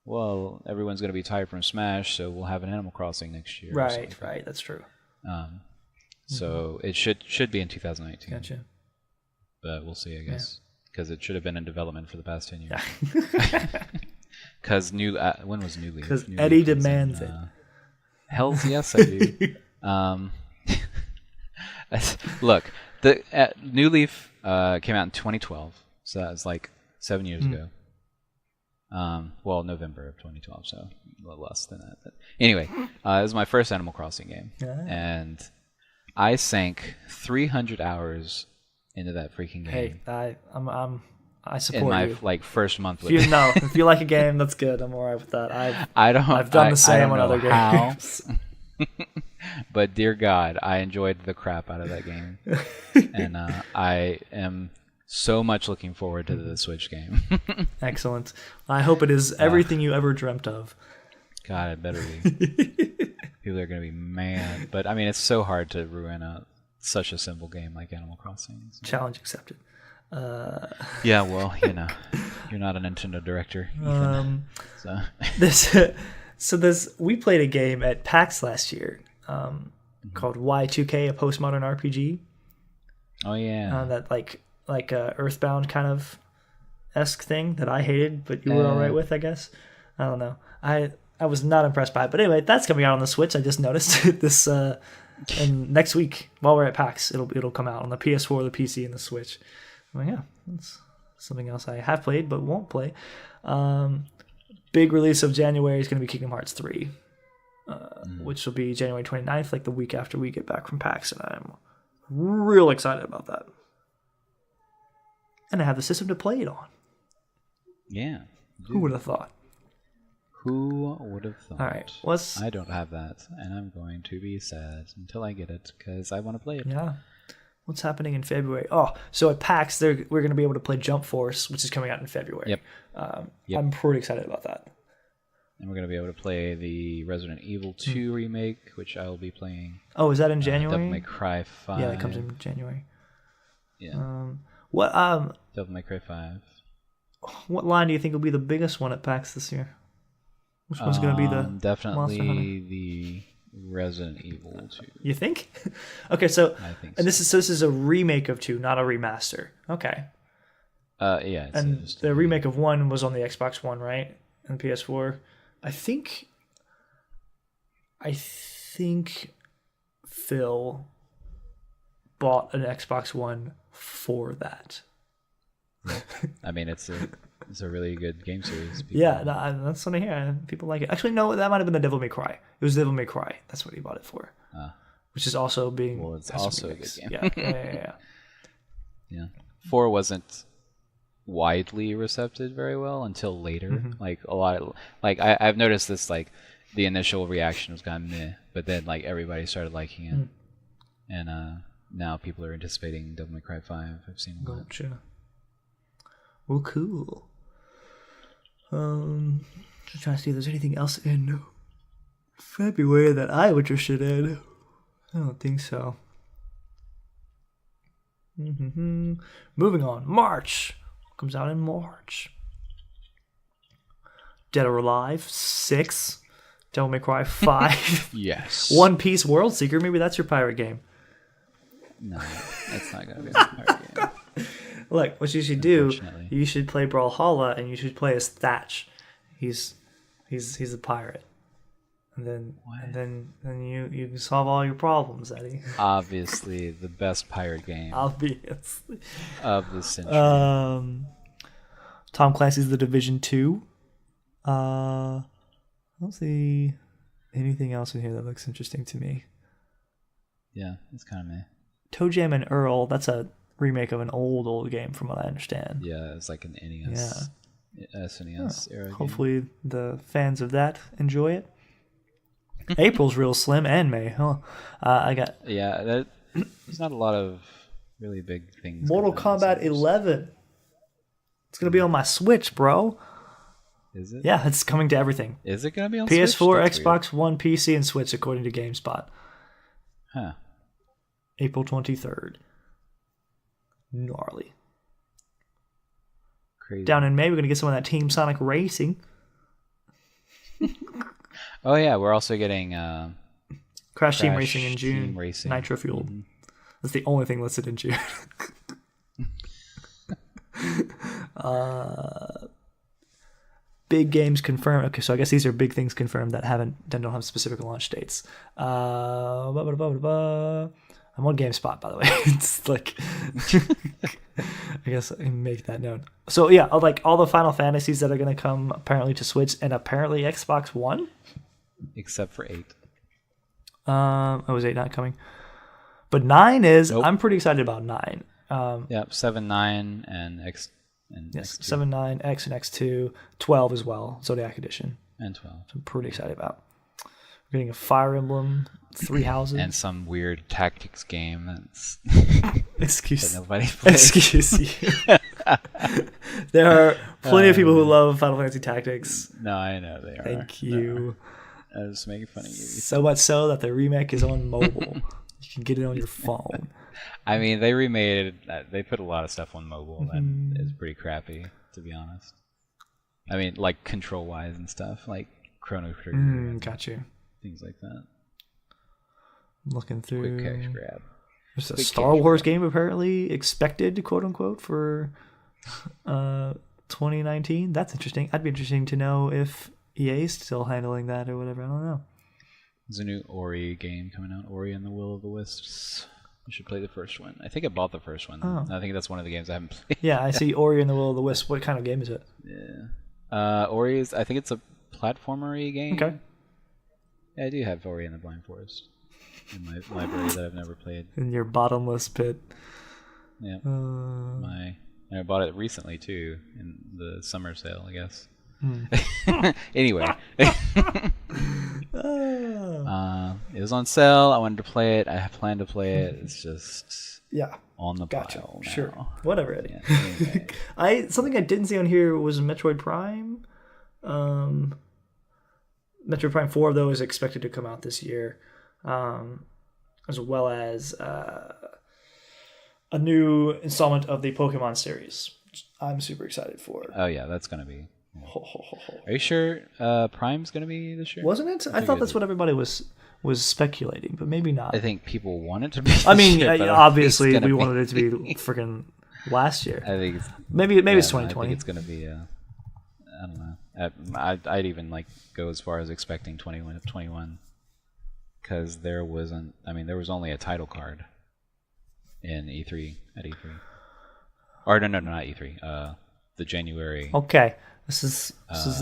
well, everyone's going to be tired from Smash, so we'll have an Animal Crossing next year. Right, that's true. So it should be in 2019. Gotcha. But we'll see, I guess, because it should have been in development for the past 10 years. Yeah. Because when was New Leaf? Because Eddie demands it. Hells yes, I do. Look, the New Leaf came out in 2012, so that was like 7 years ago. Well, November of 2012, so a little less than that. But anyway, it was my first Animal Crossing game, and I sank 300 hours into that freaking game. Hey, I support in my you. First month with it. If you like a game, that's good. I'm alright with that. I've done the same on other games. But dear God, I enjoyed the crap out of that game, and I am so much looking forward to the Switch game. Excellent. I hope it is everything you ever dreamt of. God, it better be. People are going to be mad. But, I mean, it's so hard to ruin such a simple game like Animal Crossing. So. Challenge accepted. Yeah, well, you're not a Nintendo director, Ethan, we played a game at PAX last year called Y2K, a postmodern RPG. Oh, yeah. That, like a Earthbound kind of esque thing that I hated, but you were all right with, I guess. I don't know. I was not impressed by it, but anyway, that's coming out on the Switch. I just noticed this, and next week while we're at PAX, it'll come out on the PS4, the PC, and the Switch. I'm like, yeah, that's something else I have played but won't play. Big release of January is going to be Kingdom Hearts 3, which will be January 29th, like the week after we get back from PAX, and I'm real excited about that. And I have the system to play it on. Yeah. Who would have thought? Who would have thought? All right, I don't have that, and I'm going to be sad until I get it because I want to play it. Yeah. What's happening in February? Oh, so at PAX, we're going to be able to play Jump Force, which is coming out in February. Yep. I'm pretty excited about that. And we're going to be able to play the Resident Evil 2 remake, which I will be playing. Oh, is that in January? Devil May Cry 5. Yeah, that comes in January. Yeah. Devil May Cry 5. What line do you think will be the biggest one at PAX this year? Which one's going to be the definitely the Resident Evil 2. You think? Okay, so I think and this is a remake of 2, not a remaster. Okay. Yeah. And the remake of 1 was on the Xbox One, right? And PS4. I think Phil bought an Xbox One for that. I mean, it's a really good game series. That's what I hear. People like it. Actually, no, that might have been the Devil May Cry. It was Devil May Cry. That's what he bought it for. Which is also being... Well, it's also a good game. Yeah. Yeah. 4 wasn't widely recepted very well until later. Mm-hmm. Like, a lot of... Like, I've noticed this, like, the initial reaction was kind of meh, but then, like, everybody started liking it. And now people are anticipating Devil May Cry 5. I've seen a lot. Gotcha. Well, cool. I'm trying to see if there's anything else in February that I'm interested in. I don't think so. Moving on. March. Comes out in March. Dead or Alive 6. Devil May Cry 5. Yes. One Piece World Seeker. Maybe that's your pirate game. No, that's not going to be my pirate game. Look, what you should do, you should play Brawlhalla and you should play as Thatch. He's a pirate. And then you can solve all your problems, Eddie. Obviously, the best pirate game. Obviously. Of the century. Tom Clancy's The Division 2. I don't see anything else in here that looks interesting to me. Yeah, it's kind of meh. Toe Jam and Earl, that's a remake of an old game, from what I understand. Yeah, it's like an NES, SNES era game. Hopefully, the fans of that enjoy it. April's real slim, and May, huh? There's not a lot of really big things. Mortal Kombat 11. It's gonna be on my Switch, bro. Is it? Yeah, it's coming to everything. Is it gonna be on PS4, Switch? Xbox One, PC, and Switch, according to GameSpot. Huh. April 23rd. Gnarly. Crazy. Down in May, we're gonna get some of that Team Sonic Racing. Oh yeah, we're also getting Crash Team Racing in June. Team Racing. Nitro Fueled. Mm-hmm. That's the only thing listed in June. Big games confirmed. Okay, so I guess these are big things confirmed that don't have specific launch dates. I'm on GameSpot, by the way. It's like, I guess I can make that known. So yeah, like all the Final Fantasies that are going to come apparently to Switch and apparently Xbox One. Except for 8. Was 8 not coming? But 9 is. Nope. I'm pretty excited about 9. 7, 9, and X. And Yes, X2. 7, 9, X and X2, 12 as well, Zodiac Edition. And 12. I'm pretty excited about. We're getting a Fire Emblem, 3 houses. And some weird tactics game that's Excuse that nobody plays. Excuse you. There are plenty of people who love Final Fantasy Tactics. No, I know they are. Thank you. I was making fun of you. So much so that the remake is on mobile. You can get it on your phone. I mean, they remade it. They put a lot of stuff on mobile and it's pretty crappy, to be honest. I mean, like control-wise and stuff, like Chrono Trigger. and Got you. Things like that. I'm looking through. Quick cash grab. There's a Quick Star cash Wars game apparently expected, quote unquote, for 2019. That's interesting. I'd be interesting to know if EA's still handling that or whatever. I don't know. There's a new Ori game coming out, Ori and the Will of the Wisps. You should play the first one. I think I bought the first one. Oh. I think that's one of the games I haven't played. Yeah, I see Ori and the Will of the Wisp. What kind of game is it? Yeah. Ori is, I think it's a platformer-y game. Okay. Yeah, I do have Ori and the Blind Forest in my library that I've never played. In your bottomless pit. Yeah. I bought it recently too in the summer sale, I guess. Anyway, it was on sale. I wanted to play it. I planned to play it. It's just on the pile now. Sure, whatever, Eddie. Yeah, anyway. Something I didn't see on here was Metroid Prime. Metroid Prime 4 though is expected to come out this year, as well as a new installment of the Pokemon series. Which I'm super excited for. Oh yeah, that's gonna be. Are you sure Prime's gonna be this year? Wasn't it? I thought that's what everybody was speculating, but maybe not. I think people want it to be. I mean, this year, but obviously we wanted it to be freaking last year. I think maybe it's 2020. I think it's gonna be. I don't know. I'd even like go as far as expecting 21, because there wasn't. I mean, there was only a title card in E3 at E3. Or no, not E3. The January. Okay. This is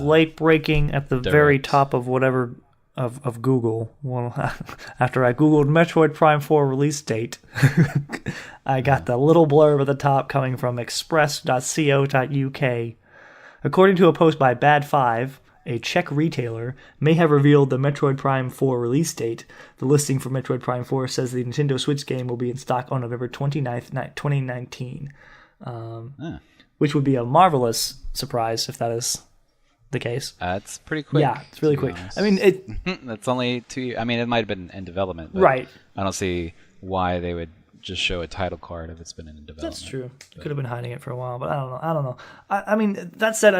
late breaking at the very top of whatever of Google. Well, after I googled Metroid Prime 4 release date, I got the little blurb at the top coming from express.co.uk. According to a post by Bad5, a Czech retailer may have revealed the Metroid Prime 4 release date. The listing for Metroid Prime 4 says the Nintendo Switch game will be in stock on November 29th, 2019. Which would be a marvelous surprise if that is the case. It's pretty quick. Yeah, it's really quick. Honest. I mean, that's only 2 years. I mean, it might have been in development, but right. I don't see why they would just show a title card if it's been in development. That's true. Could have been hiding it for a while, but I don't know. I mean, that said,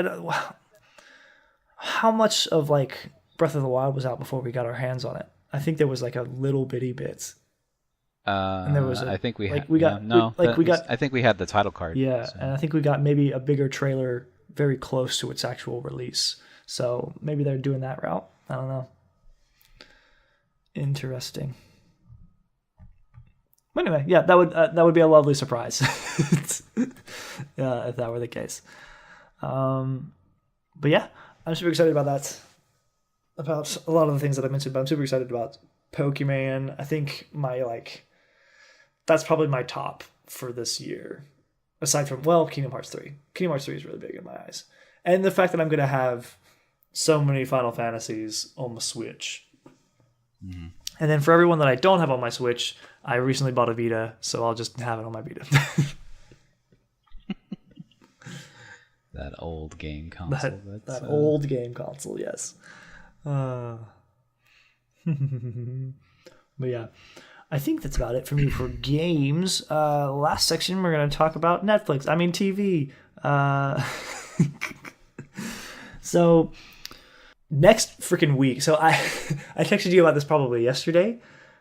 how much of like Breath of the Wild was out before we got our hands on it? I think there was like a little bitty bits. And there was I think we like had, we got I think we had the title card. Yeah, so. and I think we got maybe a bigger trailer very close to its actual release. So maybe they're doing that route. I don't know. Interesting. But anyway, yeah, that would be a lovely surprise. If that were the case. But yeah, I'm super excited about that. About a lot of the things that I mentioned, but I'm super excited about Pokemon. I think that's probably my top for this year. Aside from, well, Kingdom Hearts 3. Kingdom Hearts 3 is really big in my eyes. And the fact that I'm going to have so many Final Fantasies on my Switch. Mm-hmm. And then for everyone that I don't have on my Switch, I recently bought a Vita, so I'll just have it on my Vita. That old game console. That old game console, yes. But yeah, I think that's about it for me for games. Last section, we're going to talk about Netflix. I mean, TV. So, next freaking week. So, I texted you about this probably yesterday.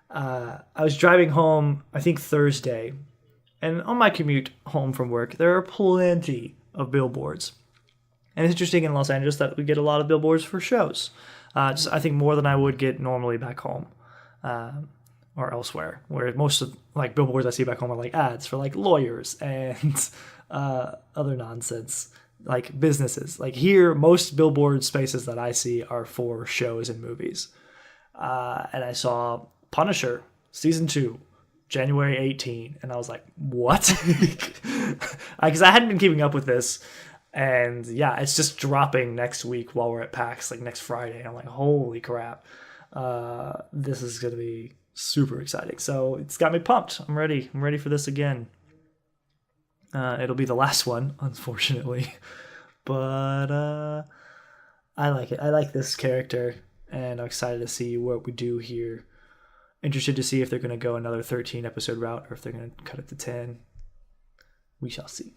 I was driving home, I think Thursday. And on my commute home from work, there are plenty of billboards. And it's interesting in Los Angeles that we get a lot of billboards for shows. Just, I think more than I would get normally back home. Or elsewhere, where most of like billboards I see back home are like ads for like lawyers and other nonsense, like businesses. Like here, most billboard spaces that I see are for shows and movies. And I saw Punisher season 2, January 18, and I was like, what? Because I hadn't been keeping up with this. And yeah, it's just dropping next week while we're at PAX, like next Friday. And I'm like, holy crap. This is going to be super exciting. So it's got me pumped. I'm ready. I'm ready for this again. It'll be the last one, unfortunately. But I like it. I like this character, and I'm excited to see what we do here. Interested to see if they're going to go another 13 episode route or if they're going to cut it to 10. We shall see.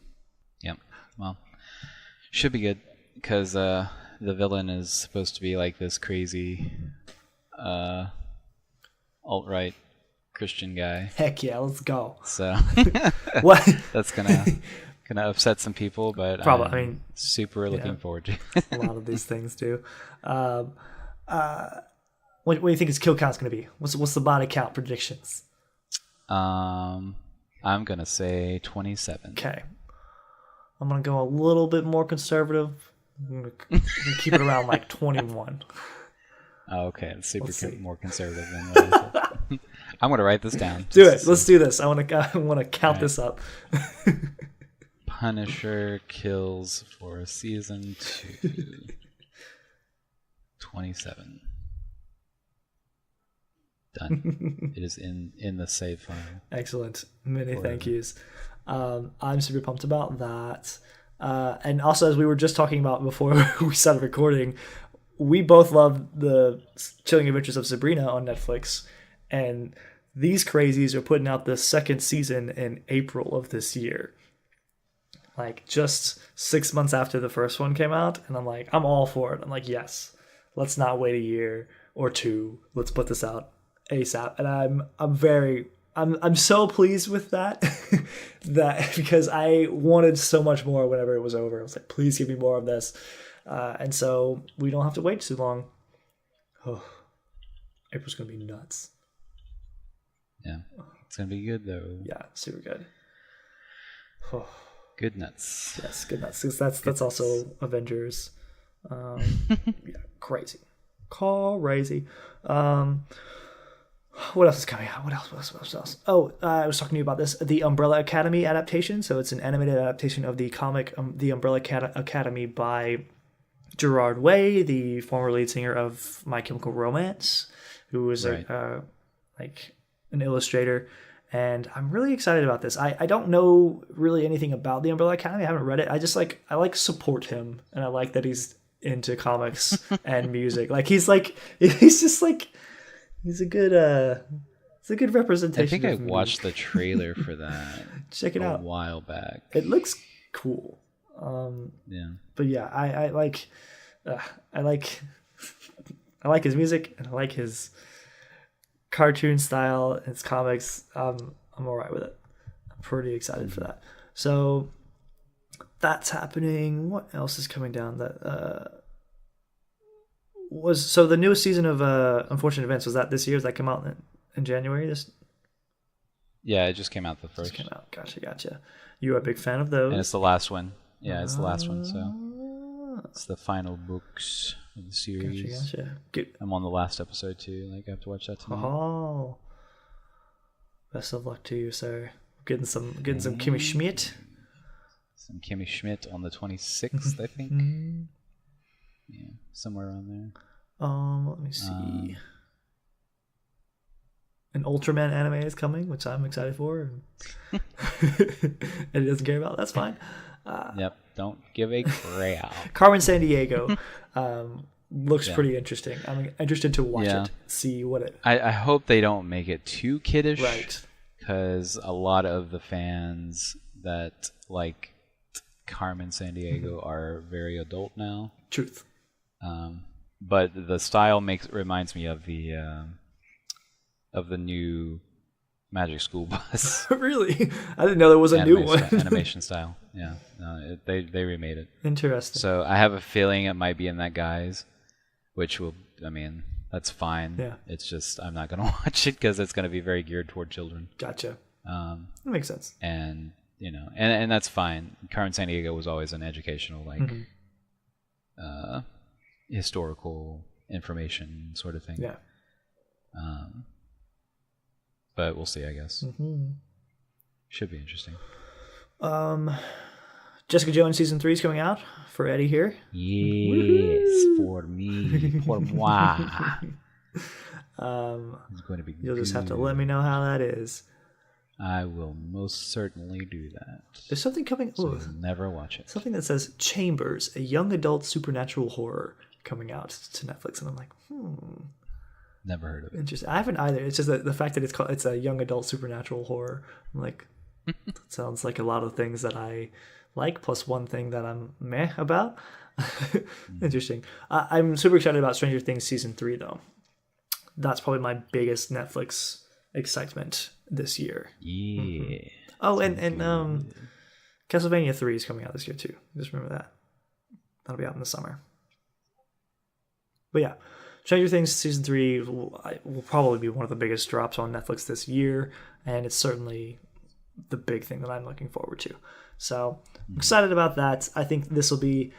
Yep. Well, should be good because the villain is supposed to be like this crazy alt-right Christian guy. Heck yeah, let's go. So what? That's gonna upset some people, but probably. I mean, super looking forward to it. A lot of these things do. What do you think his kill count's gonna be? What's the body count predictions? I'm gonna say 27. Okay. I'm gonna go a little bit more conservative. I'm gonna keep it around like 21. Oh, okay, it's super more conservative than what I said. I'm gonna write this down. Do it. Let's do this. I want to count this up. Punisher kills for season 2. 27. Done. It is in the save file. Excellent. Many thank yous. I'm super pumped about that. And also, as we were just talking about before we started recording, we both love the Chilling Adventures of Sabrina on Netflix, and these crazies are putting out the second season in April of this year. Like, just 6 months after the first one came out, and I'm like, I'm all for it. I'm like, yes, let's not wait a year or two. Let's put this out ASAP. And I'm so pleased with that, because I wanted so much more whenever it was over. I was like, please give me more of this. And so we don't have to wait too long. Oh, April's going to be nuts. Yeah. It's going to be good, though. Yeah, super good. Oh. Good nuts. Yes, good nuts. That's also Avengers. Yeah, crazy. Crazy. What else is coming out? What else? Oh, I was talking to you about this. The Umbrella Academy adaptation. So it's an animated adaptation of the comic The Umbrella Academy by Gerard Way, the former lead singer of My Chemical Romance, who was like an illustrator. And I'm really excited about this. I don't know really anything about the Umbrella Academy. I haven't read it. I like support him, and I like that he's into comics and music. Like he's a good representation. I think I watched the trailer for that. Check it out. A while back. It looks cool. Yeah. But yeah, I like his music, and I like his cartoon style, his comics. I'm all right with it. I'm pretty excited for that. So that's happening. What else is coming down? That was the newest season of Unfortunate Events. Was that this year? Does that come out in January? Yeah, it just came out the first. Just came out. Gotcha. You are a big fan of those. And it's the last one. Yeah, it's the last one. So it's the final books of the series. Gotcha. Good. I'm on the last episode too. Like I have to watch that tonight. Oh, best of luck to you, sir. Getting some Kimmy Schmidt. Some Kimmy Schmidt on the 26th, I think. Yeah, somewhere around there. Let me see. An Ultraman anime is coming, which I'm excited for. And he doesn't care about. That's fine. Yep, don't give a crap. Carmen Sandiego looks pretty interesting. I'm interested to watch it, see what it... I hope they don't make it too kiddish. Right. Because a lot of the fans that like Carmen Sandiego are very adult now. Truth. But the style reminds me of the new Magic School Bus. Really? I didn't know there was a new one. Animation style. Yeah. They remade it. Interesting. So I have a feeling it might be in that guise, which will, I mean, that's fine. Yeah. It's just I'm not going to watch it because it's going to be very geared toward children. Gotcha. That makes sense. And, you know, and that's fine. Carmen Sandiego was always an educational, like, historical information sort of thing. Yeah. But we'll see, I guess. Should be interesting. Jessica Jones season 3 is coming out for Eddie here. Yes, for me, pour moi. It's going to be. You'll just have to let me know how that is. I will most certainly do that. There's something coming. So you'll never watch it. Something that says Chambers, a young adult supernatural horror coming out to Netflix, and I'm like, Never heard of it. Interesting. I haven't either. It's just the fact that it's a young adult supernatural horror. I'm like, that sounds like a lot of things that I like, plus one thing that I'm meh about. Interesting. I'm super excited about Stranger Things season 3 though. That's probably my biggest Netflix excitement this year. Yeah. Oh, and Castlevania 3 is coming out this year too. Just remember that. That'll be out in the summer. But yeah, Stranger Things season 3 will probably be one of the biggest drops on Netflix this year, and it's certainly the big thing that I'm looking forward to. So I'm excited about that. I think this will be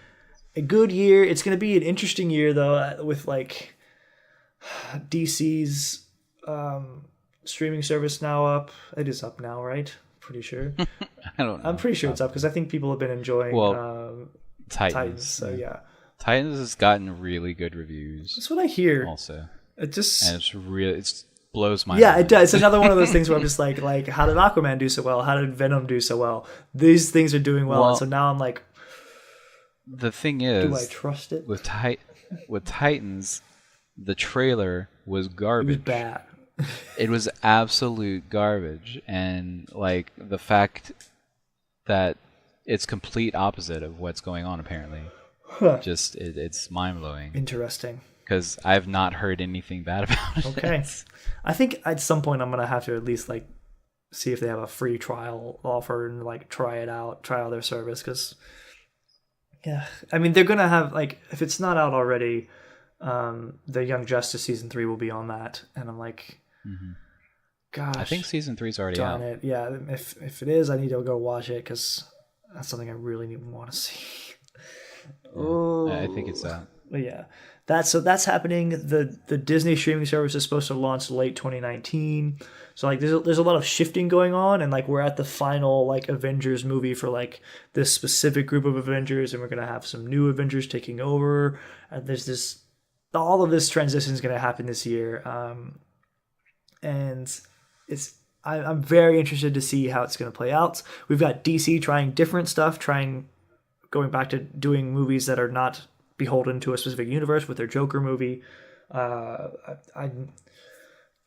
a good year. It's going to be an interesting year though, with like DC's streaming service now up. It is up now, right? Pretty sure. I don't know. I'm pretty sure it's up because I think people have been enjoying Titans. So yeah. Titans has gotten really good reviews. That's what I hear. Also, it just it blows my mind. It does. It's another one of those things where I'm just like how did Aquaman do so well? How did Venom do so well? These things are doing well, and so now I'm like, the thing is, do I trust it? With Titans, the trailer was garbage. It was bad. It was absolute garbage, and like the fact that it's complete opposite of what's going on apparently. Just it's mind-blowing. Interesting. Because I've not heard anything bad about it. Okay. I think at some point I'm going to have to at least like see if they have a free trial offer and like try out their service. Because, yeah, I mean, they're going to have like, if it's not out already, the Young Justice season 3 will be on that. And I'm like, gosh. I think season 3 is already darn out. It. Yeah. If it is, I need to go watch it because that's something I really want to see. Oh, I think it's that. Yeah, that's happening. The Disney streaming service is supposed to launch late 2019. So like there's a lot of shifting going on, and like we're at the final like Avengers movie for like this specific group of Avengers, and we're gonna have some new Avengers taking over. And there's all of this transition is gonna happen this year, and I'm very interested to see how it's gonna play out. We've got DC trying different stuff, going back to doing movies that are not beholden to a specific universe with their Joker movie. I'm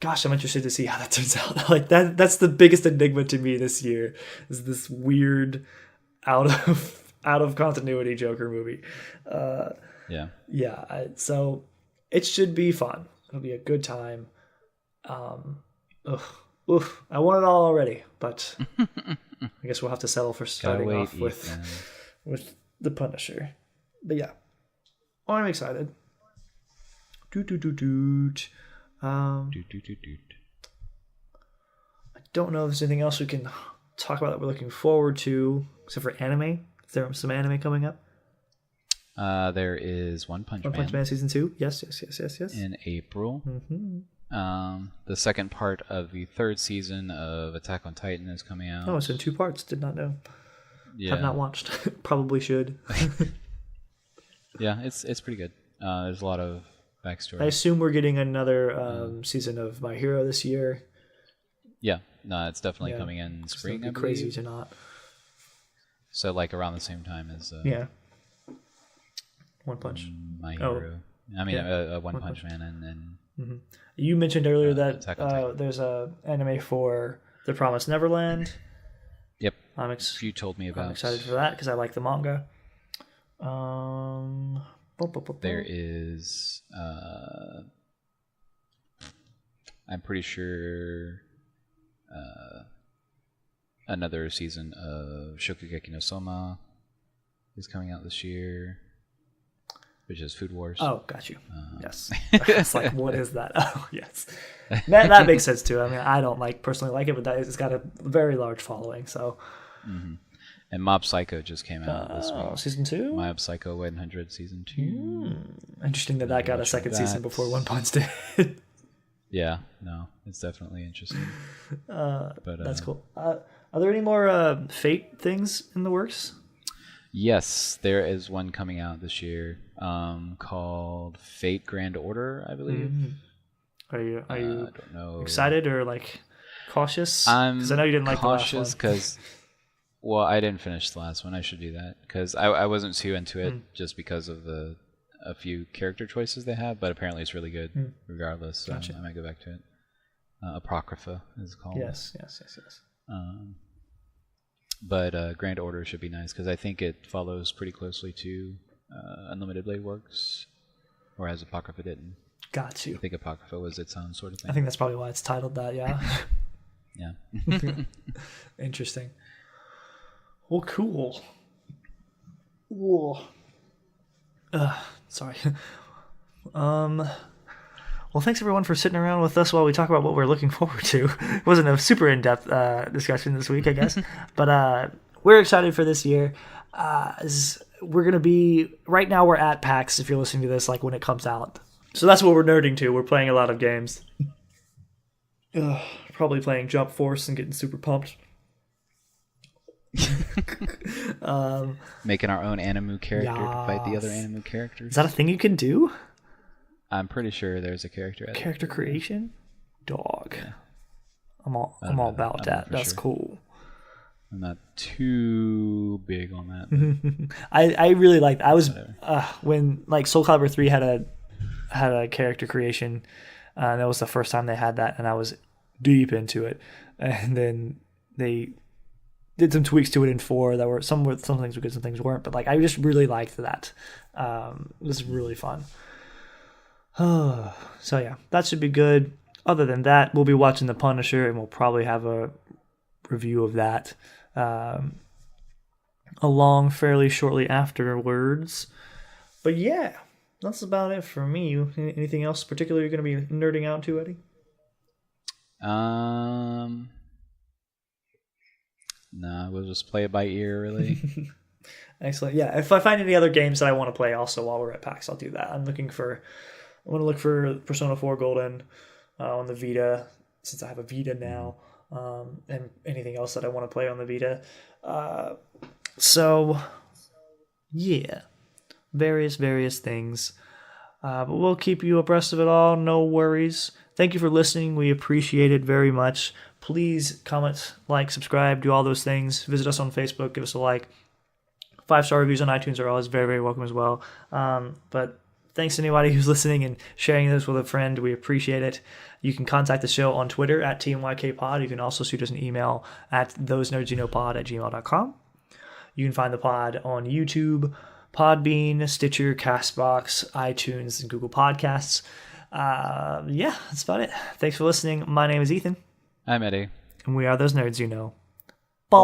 interested to see how that turns out. Like that's the biggest enigma to me this year is this weird out of continuity Joker movie. So it should be fun. It'll be a good time. I want it all already, but I guess we'll have to settle for starting off with The Punisher. But yeah. I'm excited. I don't know if there's anything else we can talk about that we're looking forward to, except for anime. Is there some anime coming up? There is One Punch Man. One Punch Man season 2. Yes. In April. The second part of the third season of Attack on Titan is coming out. Oh, it's in 2 parts. Did not know. Yeah. Have not watched. Probably should. Yeah, it's pretty good. There's a lot of backstory. I assume we're getting another season of My Hero this year. Yeah, no, it's definitely coming in spring. It'd be crazy to not. So like around the same time as One Punch. My Hero. I mean, One Punch Man, and then You mentioned earlier that Attack on Titan. there's a anime for The Promised Neverland. Yep. You told me about. I'm excited for that because I like the manga. There is. I'm pretty sure. Another season of Shokugeki no Soma is coming out this year, which is Food Wars. Oh, got you. Yes. It's like, what is that? Oh, yes. That makes sense too. I mean, I don't personally like it, but it's got a very large following. So. Mm-hmm. And Mob Psycho just came out this week. Season 2? Mob Psycho 100 Season 2. Interesting that got a second season before One Punch did. Yeah, no, it's definitely interesting. But that's cool. Are there any more Fate things in the works? Yes, there is one coming out this year called Fate Grand Order, I believe. Are you I don't know. excited or cautious? I'm Because I know you didn't like cautious the last one. because, well, I didn't finish the last one. I should do that because I wasn't too into it just because of a few character choices they have, but apparently it's really good regardless. So Gotcha. I might go back to it. Apocrypha is called. Yes. But Grand Order should be nice because I think it follows pretty closely to Unlimited Blade Works, whereas Apocrypha didn't. Got you. I think Apocrypha was its own sort of thing. I think that's probably why it's titled that, yeah. Yeah. Interesting. Well, cool. Whoa. Sorry. Well, thanks everyone for sitting around with us while we talk about what we're looking forward to. It wasn't a super in-depth discussion this week, I guess, but we're excited for this year. We're gonna be right now. We're at PAX. If you're listening to this, when it comes out, so that's what we're nerding to. We're playing a lot of games. Probably playing Jump Force and getting super pumped. Making our own Animu character to fight the other Animu characters. Is that a thing you can do? I'm pretty sure there's a character. Character creation? Dog. Yeah. I'm all about that. That's cool. I'm not too big on that. I really liked. I was when Soul Calibur 3 had a character creation. That was the first time they had that, and I was deep into it. And then they did some tweaks to it in 4 that were some things were good, some things weren't. But I just really liked that. It was really fun. So yeah, that should be good. Other than that, we'll be watching The Punisher, and we'll probably have a review of that along fairly shortly afterwards. But yeah, that's about it for me. Anything else particular you're going to be nerding out to, Eddie? No, we'll just play it by ear, really. Excellent. Yeah, if I find any other games that I want to play also while we're at PAX, I'll do that. I want to look for Persona 4 Golden on the Vita, since I have a Vita now, and anything else that I want to play on the Vita. So, yeah, various things. But we'll keep you abreast of it all. No worries. Thank you for listening. We appreciate it very much. Please comment, subscribe, do all those things. Visit us on Facebook. Give us a like. 5-star reviews on iTunes are always very, very welcome as well. But thanks to anybody who's listening and sharing this with a friend. We appreciate it. You can contact the show on Twitter at TMYKPod. You can also shoot us an email at thosenerdsyouknowpod@gmail.com. You can find the pod on YouTube, Podbean, Stitcher, Castbox, iTunes, and Google Podcasts. Yeah, that's about it. Thanks for listening. My name is Ethan. I'm Eddie. And we are Those Nerds You Know. Ball.